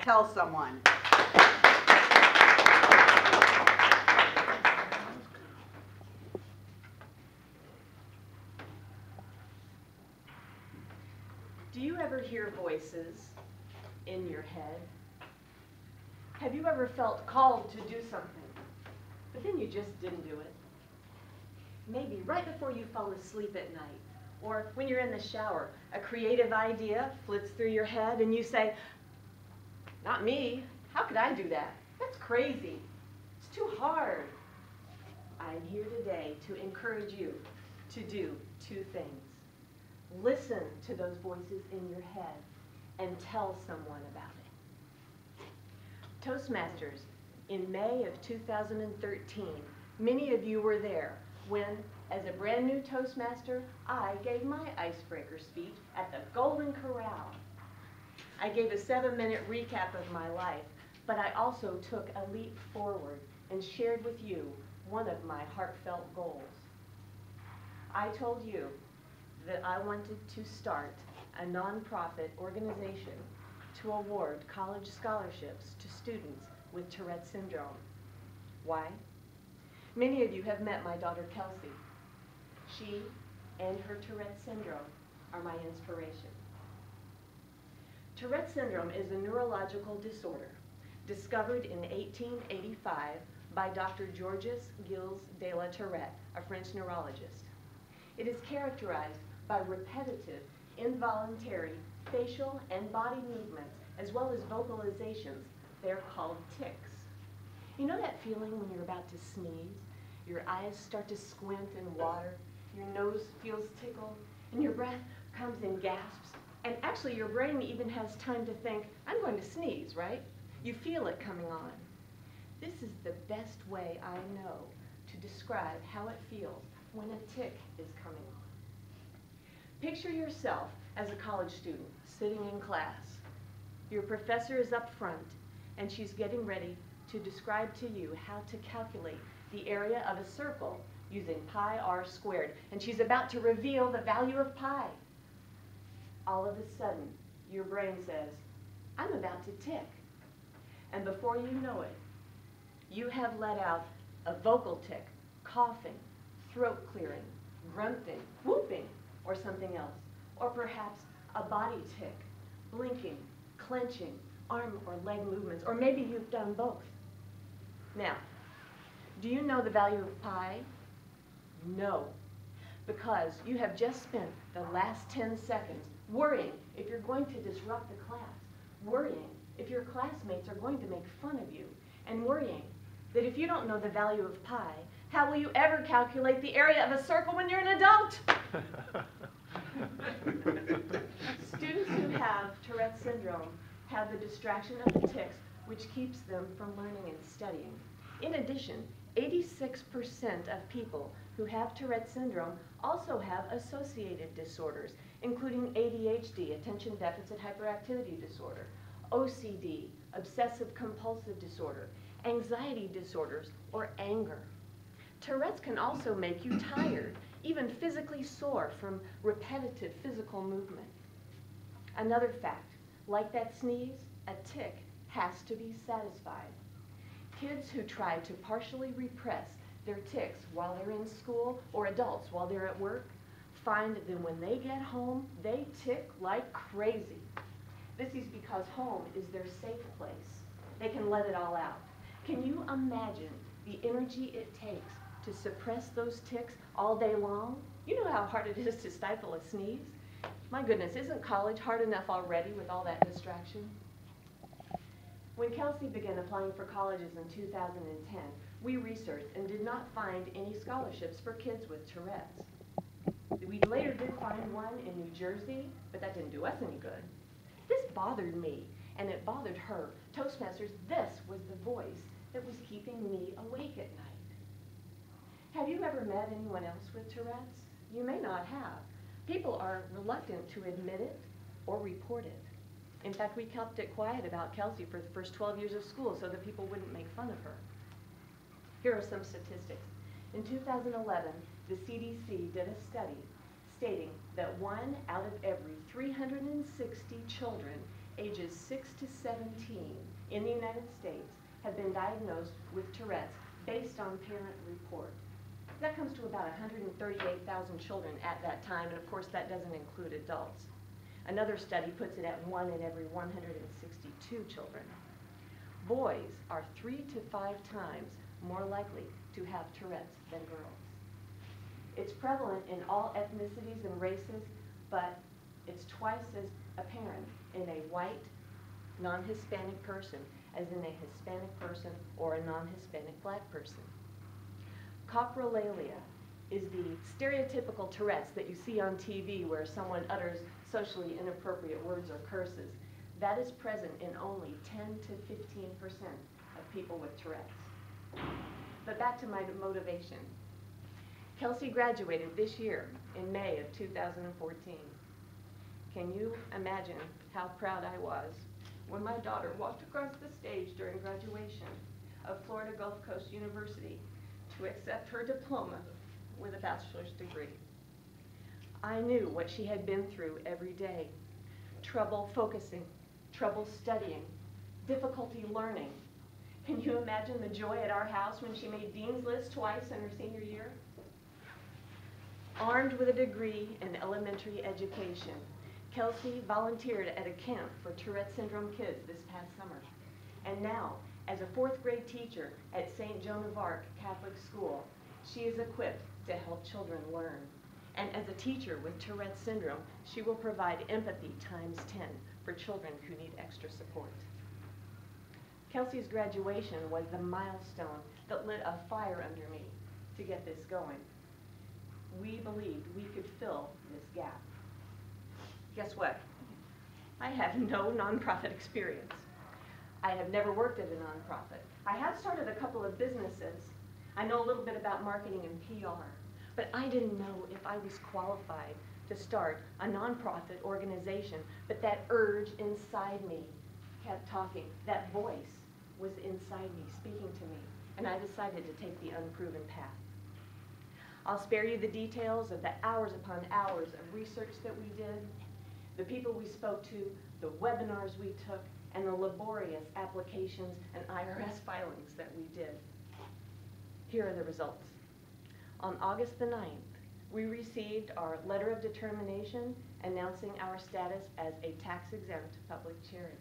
Tell someone. Do you ever hear voices in your head? Have you ever felt called to do something, but then you just didn't do it? Maybe right before you fall asleep at night, or when you're in the shower, a creative idea flits through your head and you say, "Not me, how could I do that? That's crazy, it's too hard." I'm here today to encourage you to do two things. Listen to those voices in your head and tell someone about it. Toastmasters, in May of 2013, many of you were there when, as a brand new Toastmaster, I gave my icebreaker speech at the Golden Corral. I gave a 7-minute recap of my life, but I also took a leap forward and shared with you one of my heartfelt goals. I told you that I wanted to start a nonprofit organization to award college scholarships to students with Tourette Syndrome. Why? Many of you have met my daughter Kelsey. She and her Tourette Syndrome are my inspiration. Tourette Syndrome is a neurological disorder discovered in 1885 by Dr. Georges Gilles de la Tourette, a French neurologist. It is characterized by repetitive, involuntary facial and body movements, as well as vocalizations. They're called tics. You know that feeling when you're about to sneeze? Your eyes start to squint and water, your nose feels tickled, and your breath comes in gasps. And actually your brain even has time to think, I'm going to sneeze, right? You feel it coming on. This is the best way I know to describe how it feels when a tic is coming on. Picture yourself as a college student sitting in class. Your professor is up front and she's getting ready to describe to you how to calculate the area of a circle using pi r squared, and she's about to reveal the value of pi. All of a sudden, your brain says, I'm about to tic. And before you know it, you have let out a vocal tic, coughing, throat clearing, grunting, whooping, or something else. Or perhaps a body tic, blinking, clenching, arm or leg movements, or maybe you've done both. Now, do you know the value of pi? No, because you have just spent the last 10 seconds worrying if you're going to disrupt the class, worrying if your classmates are going to make fun of you, and worrying that if you don't know the value of pi, how will you ever calculate the area of a circle when you're an adult? Students who have Tourette syndrome have the distraction of the tics, which keeps them from learning and studying. In addition, 86% of people who have Tourette syndrome also have associated disorders, including ADHD, attention deficit hyperactivity disorder, OCD, obsessive compulsive disorder, anxiety disorders, or anger. Tourette's can also make you tired, even physically sore from repetitive physical movement. Another fact, like that sneeze, a tic has to be satisfied. Kids who try to partially repress their tics while they're in school, or adults while they're at work, find that when they get home, they tic like crazy. This is because home is their safe place. They can let it all out. Can you imagine the energy it takes to suppress those tics all day long? You know how hard it is to stifle a sneeze? My goodness, isn't college hard enough already with all that distraction? When Kelsey began applying for colleges in 2010, we researched and did not find any scholarships for kids with Tourette's. We later did find one in New Jersey, but that didn't do us any good. This bothered me, and it bothered her. Toastmasters, this was the voice that was keeping me awake at night. Have you ever met anyone else with Tourette's? You may not have. People are reluctant to admit it or report it. In fact, we kept it quiet about Kelsey for the first 12 years of school so that people wouldn't make fun of her. Here are some statistics. In 2011, the CDC did a study stating that 1 out of every 360 children ages 6 to 17 in the United States have been diagnosed with Tourette's based on parent report. That comes to about 138,000 children at that time, and of course that doesn't include adults. Another study puts it at 1 in every 162 children. Boys are 3 to 5 times more likely to have Tourette's than girls. It's prevalent in all ethnicities and races, but it's twice as apparent in a white, non-Hispanic person as in a Hispanic person or a non-Hispanic black person. Coprolalia is the stereotypical Tourette's that you see on TV where someone utters socially inappropriate words or curses. That is present in only 10 to 15% of people with Tourette's. But back to my motivation. Kelsey graduated this year in May of 2014. Can you imagine how proud I was when my daughter walked across the stage during graduation of Florida Gulf Coast University to accept her diploma with a bachelor's degree? I knew what she had been through every day. Trouble focusing, trouble studying, difficulty learning. Can you imagine the joy at our house when she made Dean's List twice in her senior year? Armed with a degree in elementary education, Kelsey volunteered at a camp for Tourette Syndrome kids this past summer. And now, as a 4th grade teacher at St. Joan of Arc Catholic School, she is equipped to help children learn. And as a teacher with Tourette Syndrome, she will provide empathy times 10 for children who need extra support. Kelsey's graduation was the milestone that lit a fire under me to get this going. We believed we could fill this gap. Guess what? I have no nonprofit experience. I have never worked at a nonprofit. I have started a couple of businesses. I know a little bit about marketing and PR, but I didn't know if I was qualified to start a nonprofit organization. But that urge inside me kept talking. That voice was inside me, speaking to me, and I decided to take the unproven path. I'll spare you the details of the hours upon hours of research that we did, the people we spoke to, the webinars we took, and the laborious applications and IRS filings that we did. Here are the results. On August the 9th, we received our letter of determination announcing our status as a tax-exempt public charity.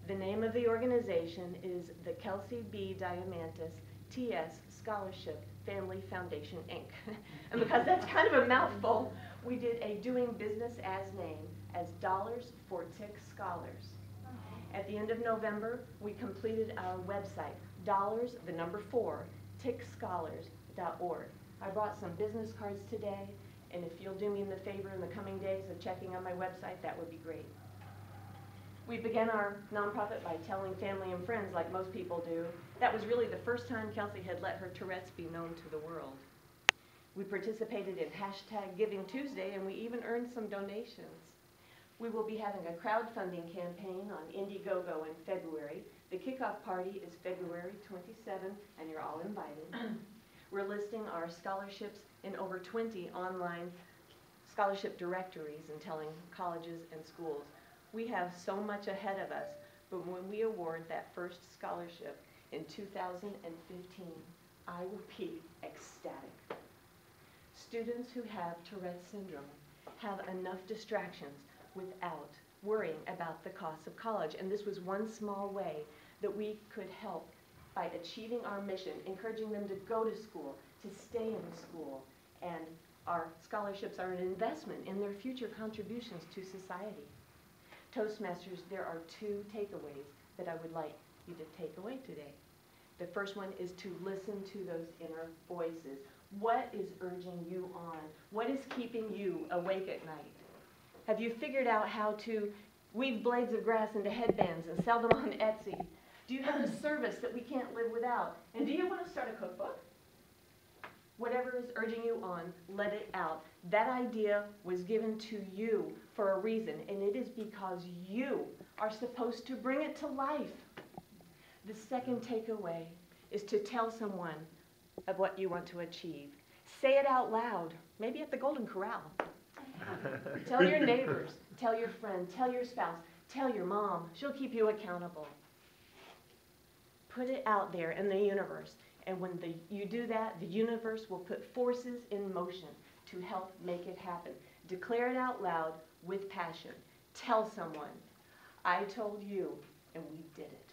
The name of the organization is the Kelsey B. Diamantis TS Scholarship Family Foundation, Inc. And because that's kind of a mouthful, we did a doing business as name as Dollars for Tic Scholars. At the end of November, we completed our website, dollars, the number 4, ticscholars.org. I brought some business cards today, and if you'll do me the favor in the coming days of checking on my website, that would be great. We began our nonprofit by telling family and friends, like most people do. That was really the first time Kelsey had let her Tourette's be known to the world. We participated in #GivingTuesday, and we even earned some donations. We will be having a crowdfunding campaign on Indiegogo in February. The kickoff party is February 27th, and you're all invited. We're listing our scholarships in over 20 online scholarship directories and telling colleges and schools. We have so much ahead of us, but when we award that first scholarship in 2015, I will be ecstatic. Students who have Tourette syndrome have enough distractions without worrying about the cost of college, and this was one small way that we could help by achieving our mission, encouraging them to go to school, to stay in school, and our scholarships are an investment in their future contributions to society. Toastmasters, there are 2 takeaways that I would like you to take away today. The first one is to listen to those inner voices. What is urging you on? What is keeping you awake at night? Have you figured out how to weave blades of grass into headbands and sell them on Etsy? Do you have a service that we can't live without? And do you want to start a cookbook? Whatever is urging you on, let it out. That idea was given to you for a reason, and it is because you are supposed to bring it to life. The second takeaway is to tell someone of what you want to achieve. Say it out loud, maybe at the Golden Corral. Tell your neighbors, tell your friend, tell your spouse, Tell your mom. She'll keep you accountable. Put it out there in the universe. And when you do that, the universe will put forces in motion to help make it happen. Declare it out loud with passion. Tell someone, I told you, and we did it.